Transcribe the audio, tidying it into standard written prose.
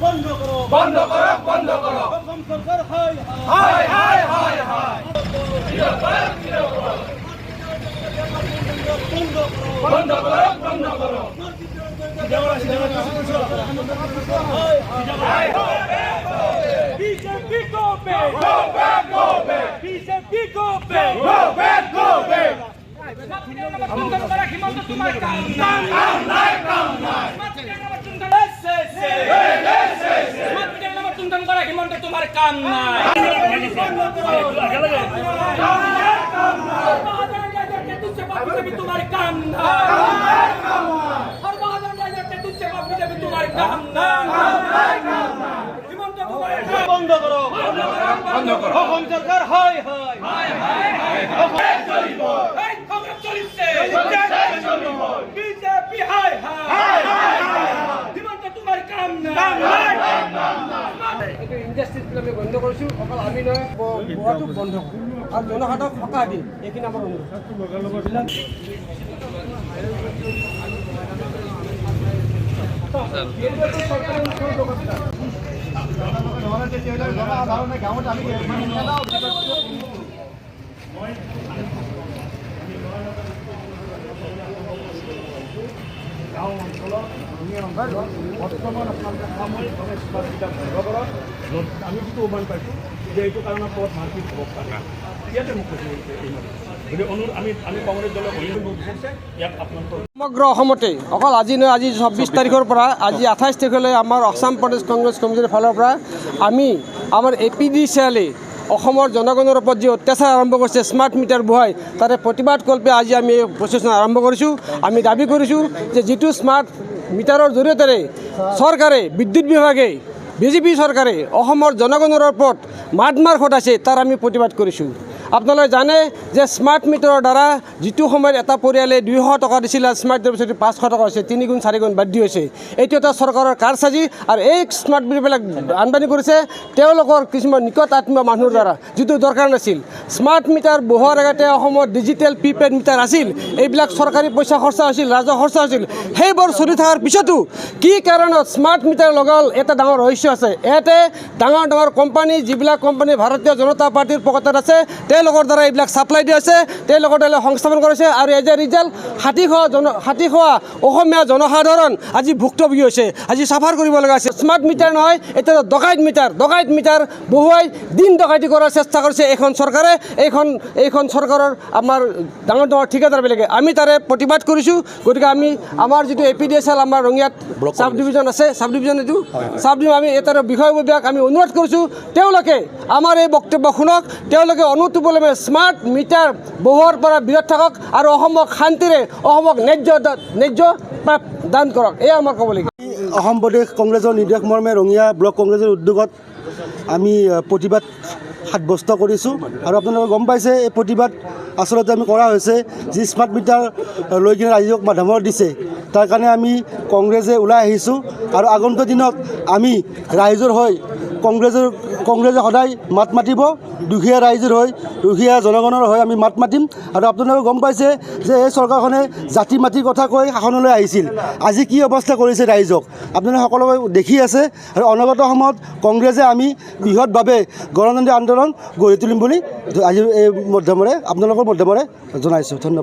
বন্ধ করো বন্ধ করো বন্ধ করো অসম সরকার হায় হায় হায় হায় হায় বন্ধ করো বন্ধ করো বন্ধ করো BJP go back Go back, go back, BJP go back go back, go back. Himanta তোমার কাম কাম নাই, কাম নাই। হিমন্ত তোমার কাম নাই তোমার কাম বন্ধ করো বন্ধ করো অসম সরকার হায় হায় বিজেপি হায় হায় হিমন্ত তোমার কাম নাই ইণ্ডাষ্ট্ৰীজবিলাক বন্ধ কৰিছোঁ অকল আমি নহয় বহাটো বন্ধ কৰোঁ আৰু জনসাধাৰণক সকাহ দিম এইখিনি আমাৰ অনুৰোধ গাঁও অঞ্চলত বৰ্তমান আপোনালোকে সামূহিকভাৱে স্মাৰ্টবিলাক বন্ধ কৰক আমি যিটো অনুমান পাইছোঁ যে এইটো কাৰণত ক'ত মাৰপিট হ'ব পাৰে ইয়াতে মোক কৈছে গতিকে অনুৰোধ আমি কংগ্ৰেছ দলক অনুৰোধ বিচাৰিছে ইয়াত আপোনালোকৰ সমগ্ৰ অসমতে অকল আজি নহয় আজি 26 তাৰিখৰ পৰা আজি 28 তাৰিখলৈ আমাৰ অসম প্ৰদেশ কংগ্ৰেছ কমিটিৰ ফালৰ পৰা আমি আমাৰ APDCL অসমৰ জনগণৰ ওপৰত যি অত্যাচাৰ আৰম্ভ কৰিছে স্মাৰ্ট মিটাৰ বহাই তাৰে প্ৰতিবাদ কল্পে আজি আমি প্ৰচেষ্টা আৰম্ভ কৰিছোঁ আমি দাবী কৰিছোঁ যে যিটো স্মাৰ্ট মিটাৰৰ জৰিয়তে চৰকাৰে বিদ্যুৎ বিভাগে বিজেপি চৰকাৰে অসমৰ জনগণৰ ওপৰত মাৰ খটাইছে তাৰ আমি প্ৰতিবাদ কৰিছোঁ আপোনালোকে জানে যে স্মাৰ্ট মিটাৰৰ দ্বাৰা যিটো সময়ত এটা পৰিয়ালে 200 টকা দিছিল স্মাৰ্ট মিটাৰৰ পিছত 500 টকা হৈছে 3 গুণ 4 গুণ বৃদ্ধি হৈছে এইটো এটা চৰকাৰৰ কাৰসাজি আৰু এই স্মাৰ্ট মিটাৰবিলাক আমদানি কৰিছে তেওঁলোকৰ কিছুমান নিকট আত্মীয় মানুহৰ দ্বাৰা যিটো দৰকাৰ নাছিল স্মাৰ্ট মিটাৰ বহোৱাৰ আগতে অসমত ডিজিটেল প্ৰিপেড মিটাৰ আছিল এইবিলাক চৰকাৰী পইচা খৰচা হৈছিল ৰাজহ খৰচা হৈছিল সেইবোৰ চলি থকাৰ পিছতো কি কাৰণত স্মাৰ্ট মিটাৰ লগাল এটা ডাঙৰ ৰহস্য আছে ইয়াতে ডাঙৰ ডাঙৰ কোম্পানী যিবিলাক কোম্পানী ভাৰতীয় জনতা পাৰ্টিৰ পকেটত আছে তেওঁলোকৰ দ্বাৰা এইবিলাক ছাপ্লাই দি আছে তেওঁলোকৰ দ্বাৰা সংস্থাপন কৰিছে আৰু এজ এ ৰিজাল্ট 60 খোৱা অসমীয়া জনসাধাৰণ আজি ভুক্তভোগী হৈছে আজি চাফাৰ কৰিব লগা আছে স্মাৰ্ট মিটাৰ নহয় এটা ডকাইত মিটাৰ বহুৱাই দিন ডকাইতি কৰাৰ চেষ্টা কৰিছে এইখন চৰকাৰে এইখন চৰকাৰৰ আমাৰ ডাঙৰ ঠিকাদাৰবিলাকে আমি তাৰে প্ৰতিবাদ কৰিছোঁ গতিকে আমি আমাৰ যিটো APDCL আমাৰ ৰঙিয়াত চাব ডিভিজন আছে চাব ডিভিজন আমি এটাৰ বিষয়ববীয়াক আমি অনুৰোধ কৰিছোঁ তেওঁলোকে আমাৰ এই বক্তব্য শুনক তেওঁলোকে অনুতুপলে স্মাৰ্ট মিটাৰ বহোৱাৰ পৰা বিৰত থাকক আৰু অসমক শান্তিৰে অসমক ন্যায্য দান কৰক এয়া আমাৰ ক'বলগীয়া অসম প্ৰদেশ কংগ্ৰেছৰ নিৰ্দেশ মৰ্মে ৰঙিয়া ব্লক কংগ্ৰেছৰ উদ্যোগত আমি প্ৰতিবাদ সাব্যস্ত কৰিছোঁ আৰু আপোনালোকে গম পাইছে এই প্ৰতিবাদ আচলতে আমি কৰা হৈছে যি স্মাৰ্ট মিটাৰ লৈ কিনে ৰাইজক মাধ্যমৰ দিছে তাৰ কাৰণে আমি কংগ্ৰেছে ওলাই আহিছোঁ আৰু আগন্তুক দিনত আমি ৰাইজৰ হৈ কংগ্ৰেছে সদায় মাত মাতিব দুখীয়া ৰাইজৰ হৈ দুখীয়া জনগণৰ হৈ আমি মাত মাতিম আৰু আপোনালোকে গম পাইছে যে এই চৰকাৰখনে জাতি মাটিৰ কথা কৈ শাসনলৈ আহিছিল আজি কি অৱস্থা কৰিছে ৰাইজক আপোনালোকে সকলোৱে দেখি আছে আৰু অনাগত সময়ত কংগ্ৰেছে আমি বৃহৎভাৱে গণতান্ত্ৰিক আন্দোলন গঢ়ি তুলিম বুলি আজি এই আপোনালোকৰ মাধ্যমেৰে জনাইছোঁ ধন্যবাদ।